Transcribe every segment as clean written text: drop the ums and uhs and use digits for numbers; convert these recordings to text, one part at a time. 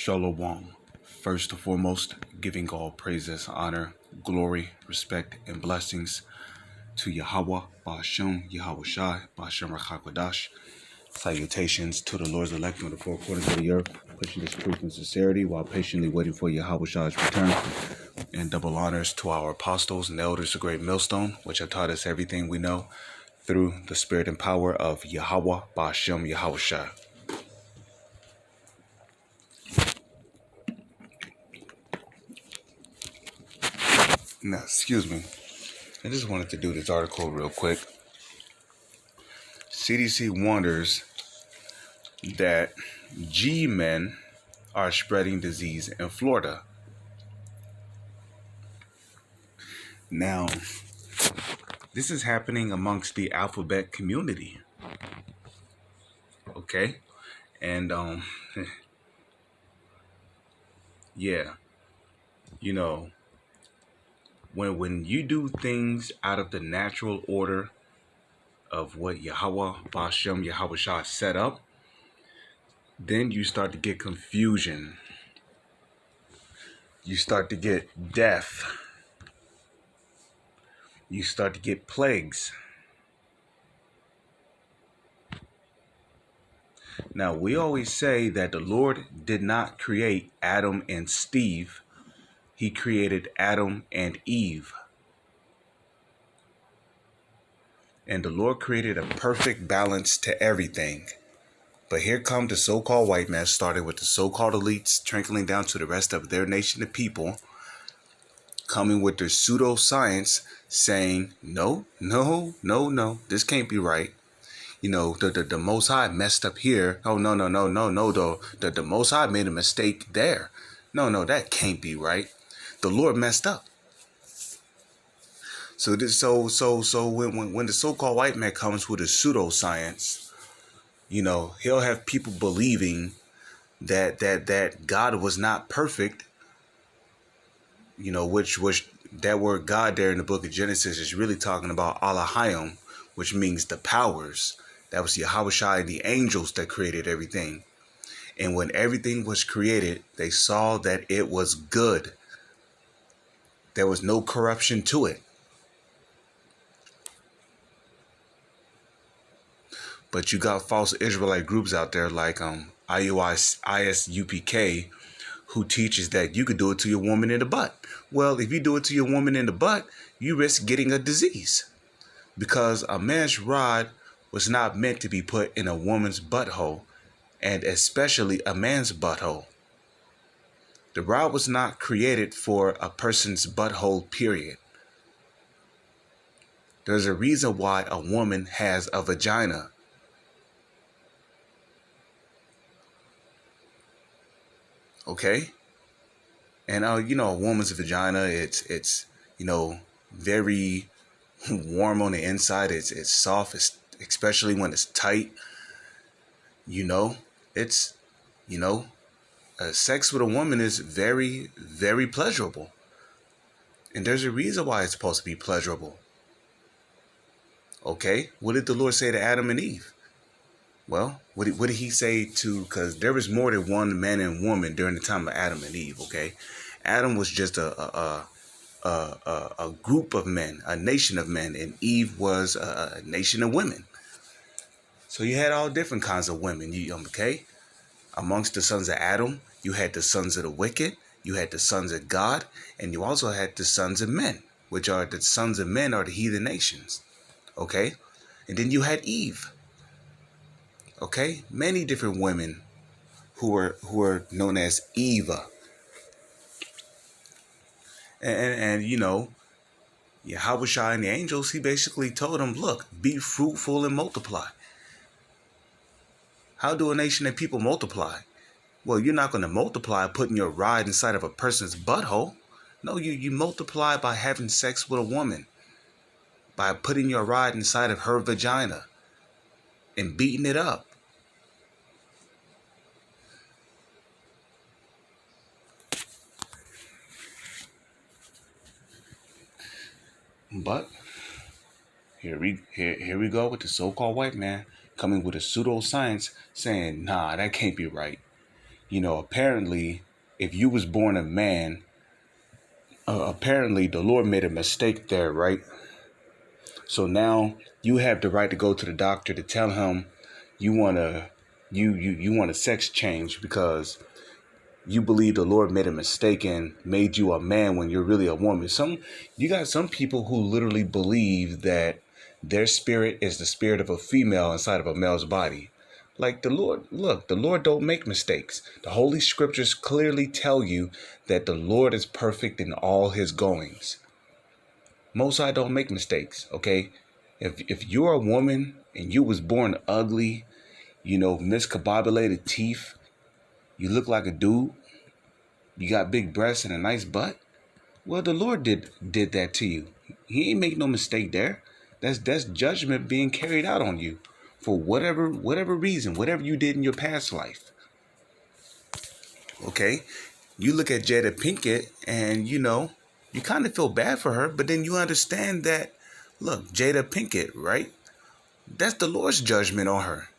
Shalom. First and foremost, giving all praises, honor, glory, respect, and blessings to Yahweh, Ba'ashem, Yahweh Shai, Ba'ashem Rachakodash. Salutations to the Lord's elect on the four corners of the earth, pushing this truth and sincerity while patiently waiting for Yahweh Shai's return. And double honors to our apostles and elders of Great Millstone, which have taught us everything we know through the spirit and power of Yahweh, Ba'ashem, Yahweh Shai. Now, excuse me. I just wanted to do this article real quick. CDC wonders that G-men are spreading disease in Florida. Now, this is happening amongst the alphabet community. Okay? And, yeah, you know, when you do things out of the natural order of what Yahweh, Ba'ashem, Yahweh Shah set up, then you start to get confusion. You start to get death. You start to get plagues. Now, we always say that the Lord did not create Adam and Steve. He created Adam and Eve. And the Lord created a perfect balance to everything. But here come the so-called white man, started with the so-called elites, trickling down to the rest of their nation of people, coming with their pseudoscience, saying, no, this can't be right. You know, the Most High messed up here. Oh, no, though. The Most High made a mistake there. No, that can't be right. The Lord messed up. So when the so-called white man comes with a pseudoscience, you know, he'll have people believing that God was not perfect. You know, which that word God there in the book of Genesis is really talking about Elohim, which means the powers. That was Yahweh Shai and the angels that created everything. And when everything was created, they saw that it was good. There was no corruption to it. But you got false Israelite groups out there like ISUPK, who teaches that you could do it to your woman in the butt. Well, if you do it to your woman in the butt, you risk getting a disease. Because a man's rod was not meant to be put in a woman's butthole, and especially a man's butthole. The rod was not created for a person's butthole, period. There's a reason why a woman has a vagina. Okay? And, you know, a woman's vagina, it's you know, very warm on the inside. It's soft, especially when it's tight. You know, sex with a woman is very, very pleasurable. And there's a reason why it's supposed to be pleasurable. Okay? What did the Lord say to Adam and Eve? Well, what did he say to, because there was more than one man and woman during the time of Adam and Eve, okay? Adam was just a group of men, a nation of men, and Eve was a nation of women. So you had all different kinds of women, okay? Amongst the sons of Adam, you had the sons of the wicked, you had the sons of God, and you also had the sons of men, which are the sons of men are the heathen nations, okay? And then you had Eve, okay? Many different women who were known as Eva. And you know, Yahweh Shai and the angels, he basically told them, look, be fruitful and multiply. How do a nation and people multiply? Well, you're not going to multiply putting your rod inside of a person's butthole. No, you multiply by having sex with a woman, by putting your rod inside of her vagina and beating it up. But here we go with the so-called white man coming with a pseudoscience saying, nah, that can't be right. apparently, if you was born a man, apparently the Lord made a mistake there, right? So now you have the right to go to the doctor to tell him you want to you want a sex change because you believe the Lord made a mistake and made you a man when you're really a woman. You got some people who literally believe that their spirit is the spirit of a female inside of a male's body. Like the Lord don't make mistakes. The Holy Scriptures clearly tell you that the Lord is perfect in all his goings. Most High don't make mistakes, okay? If you're a woman and you was born ugly, miscombobulated teeth, you look like a dude, you got big breasts and a nice butt, well, the Lord did that to you. He ain't make no mistake there. That's judgment being carried out on you for whatever reason, whatever you did in your past life. Okay? You look at Jada Pinkett and you kind of feel bad for her, but then you understand that, look, Jada Pinkett, right? That's the Lord's judgment on her.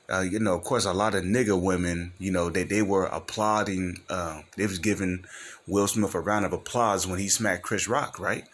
Of course, a lot of nigger women, they were applauding. They was giving Will Smith a round of applause when he smacked Chris Rock, right?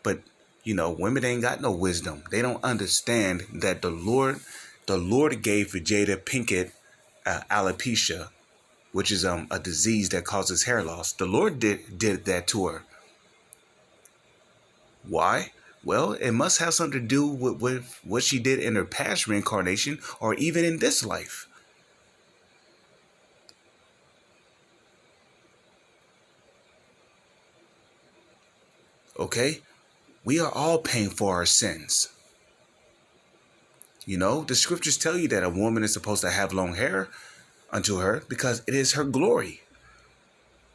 But women ain't got no wisdom. They don't understand that the Lord gave for Jada Pinkett alopecia, which is a disease that causes hair loss. The Lord did that to her. Why? Well, it must have something to do with what she did in her past reincarnation or even in this life. Okay? We are all paying for our sins. The scriptures tell you that a woman is supposed to have long hair unto her because it is her glory.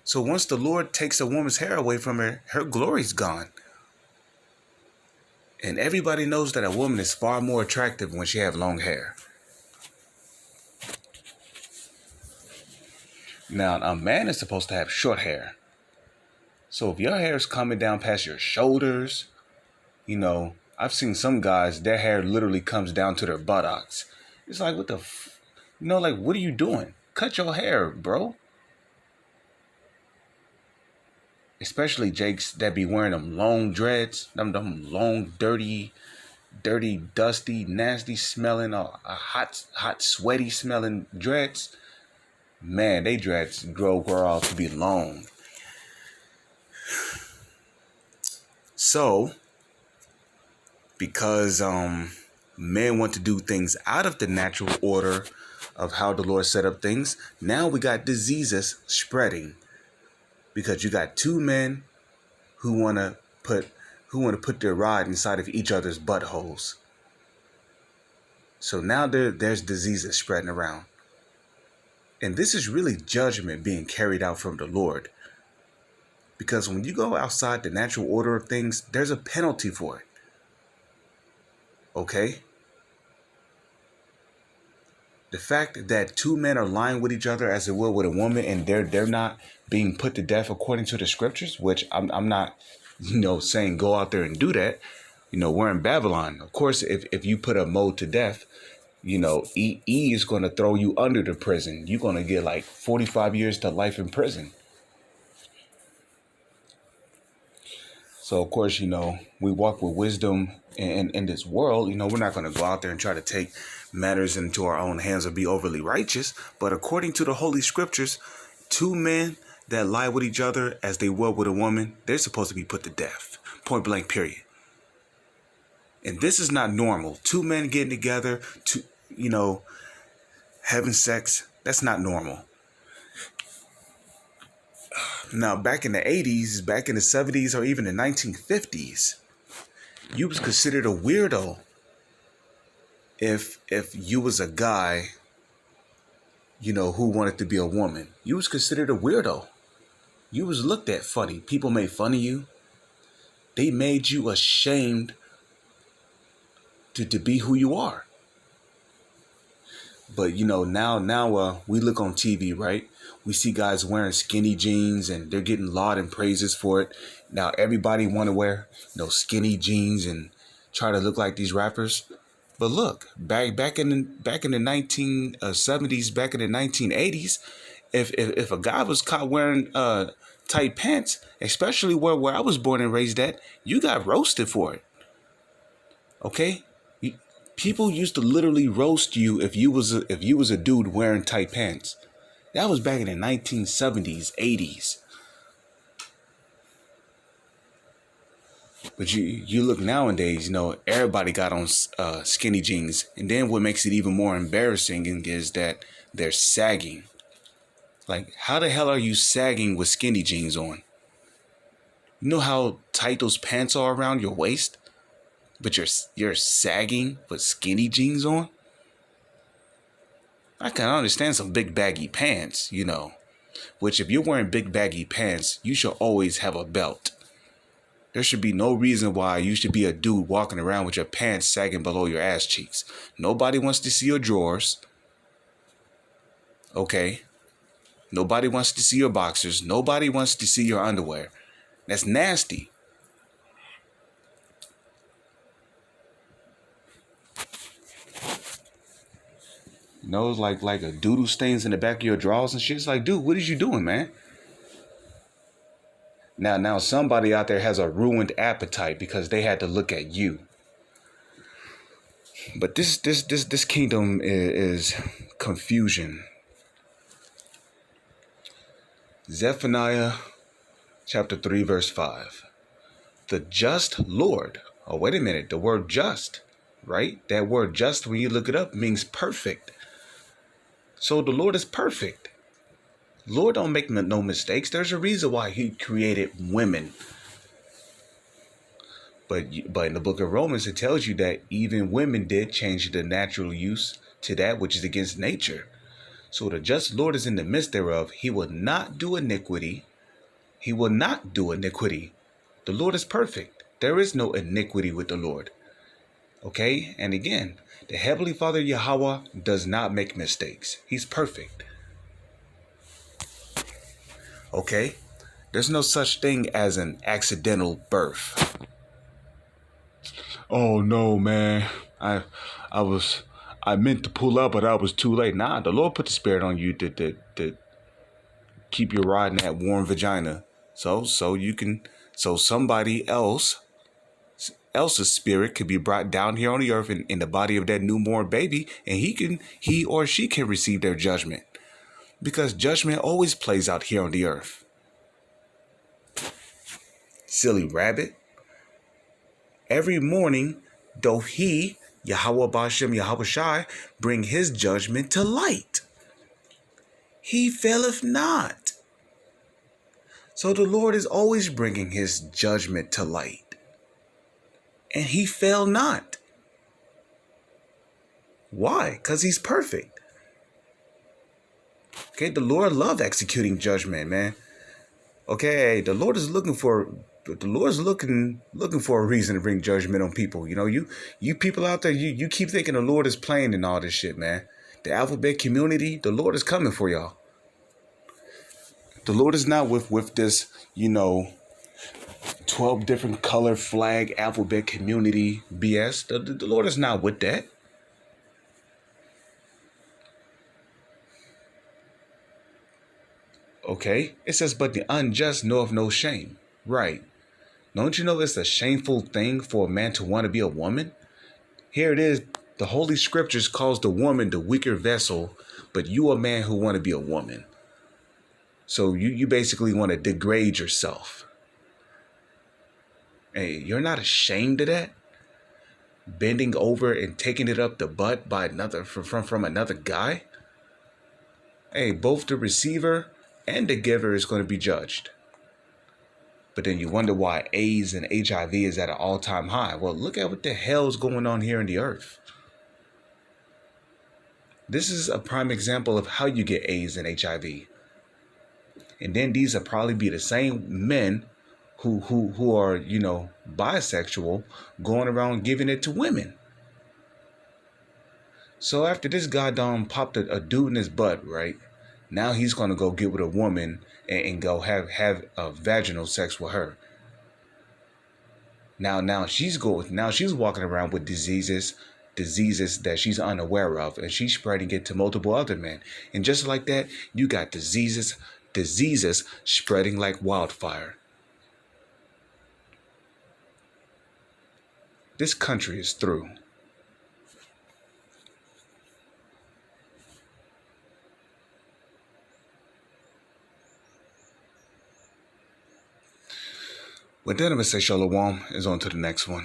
So once the Lord takes a woman's hair away from her, her glory's gone. And everybody knows that a woman is far more attractive when she have long hair. Now, a man is supposed to have short hair. So if your hair is coming down past your shoulders, I've seen some guys, their hair literally comes down to their buttocks. It's like, what what are you doing? Cut your hair, bro. Especially Jakes that be wearing them long dreads, them long, dirty, dusty, nasty smelling, hot, sweaty smelling dreads. Man, they dreads grow off to be long. So, because men want to do things out of the natural order of how the Lord set up things, now we got diseases spreading. Because you got two men who want to put their rod inside of each other's buttholes. So now there's diseases spreading around. And this is really judgment being carried out from the Lord. Because when you go outside the natural order of things, there's a penalty for it. Okay? The fact that two men are lying with each other as it will with a woman and they're not being put to death according to the scriptures, which I'm not, saying go out there and do that. We're in Babylon. Of course, if you put a mode to death, E is going to throw you under the prison. You're going to get like 45 years to life in prison. So, of course, we walk with wisdom in this world. We're not going to go out there and try to take matters into our own hands or be overly righteous. But according to the Holy Scriptures, two men that lie with each other as they will with a woman, they're supposed to be put to death. Point blank, period. And this is not normal. Two men getting together, having sex, that's not normal. Now, back in the 80s, back in the 70s, or even the 1950s, you was considered a weirdo if you was a guy, who wanted to be a woman. You was considered a weirdo. You was looked at funny. People made fun of you. They made you ashamed to be who you are. But, now we look on TV, right? We see guys wearing skinny jeans and they're getting laud and praises for it. Now everybody want to wear, skinny jeans and try to look like these rappers. But look, back in the 1970s, back in the 1980s, if a guy was caught wearing tight pants, especially where I was born and raised at, you got roasted for it. Okay, people used to literally roast you if you was a dude wearing tight pants. That was back in the 1970s, 80s. But you look nowadays, everybody got on skinny jeans. And then what makes it even more embarrassing is that they're sagging. Like, how the hell are you sagging with skinny jeans on? You know how tight those pants are around your waist? But you're sagging with skinny jeans on? I can understand some big baggy pants, Which if you're wearing big baggy pants, you should always have a belt. There should be no reason why you should be a dude walking around with your pants sagging below your ass cheeks. Nobody wants to see your drawers. Okay? Nobody wants to see your boxers. Nobody wants to see your underwear. That's nasty. It's like a doodle stains in the back of your drawers and shit. It's like, dude, what is you doing, man? Now somebody out there has a ruined appetite because they had to look at you. But this kingdom is confusion. Zephaniah chapter 3 verse 5. The just Lord. Oh, wait a minute. The word just, right? That word just, when you look it up, means perfect. So the Lord is perfect. Lord don't make no mistakes. There's a reason why he created women. But in the book of Romans, it tells you that even women did change the natural use to that which is against nature. So the just Lord is in the midst thereof. He will not do iniquity. He will not do iniquity. The Lord is perfect. There is no iniquity with the Lord. Okay? And again, the Heavenly Father Yahweh does not make mistakes. He's perfect. Okay? There's no such thing as an accidental birth. Oh no, man. I meant to pull up, but I was too late. Nah, the Lord put the spirit on you to keep you riding that warm vagina. So somebody else's spirit could be brought down here on the earth in the body of that newborn baby, and he or she can receive their judgment. Because judgment always plays out here on the earth. Silly rabbit. Every morning, doth he, Yahweh Bashem Yahweh Shai, bring his judgment to light. He faileth not. So the Lord is always bringing his judgment to light. And he fail not. Why? Because he's perfect. Okay, the Lord loves executing judgment, man. Okay, the Lord is looking for a reason to bring judgment on people. You people out there, you keep thinking the Lord is playing in all this shit, man. The alphabet community, the Lord is coming for y'all. The Lord is not with this, 12 different color flag alphabet community BS. The Lord is not with that. Okay, it says, but the unjust knoweth no shame. Right. Don't you know it's a shameful thing for a man to want to be a woman? Here it is. The Holy Scriptures calls the woman the weaker vessel, but you a man who want to be a woman. So you basically want to degrade yourself. Hey, you're not ashamed of that? Bending over and taking it up the butt by from another guy? Hey, both the receiver and the giver is going to be judged. But then you wonder why AIDS and HIV is at an all-time high. Well, look at what the hell is going on here in the earth. This is a prime example of how you get AIDS and HIV. And then these will probably be the same men who are, bisexual, going around giving it to women. So after this guy done popped a dude in his butt, right? Now he's going to go get with a woman and go have vaginal sex with her. Now she's walking around with diseases diseases that she's unaware of, and she's spreading it to multiple other men. And just like that, you got diseases spreading like wildfire. This country is through. With that, I'm going to say shalom is on to the next one.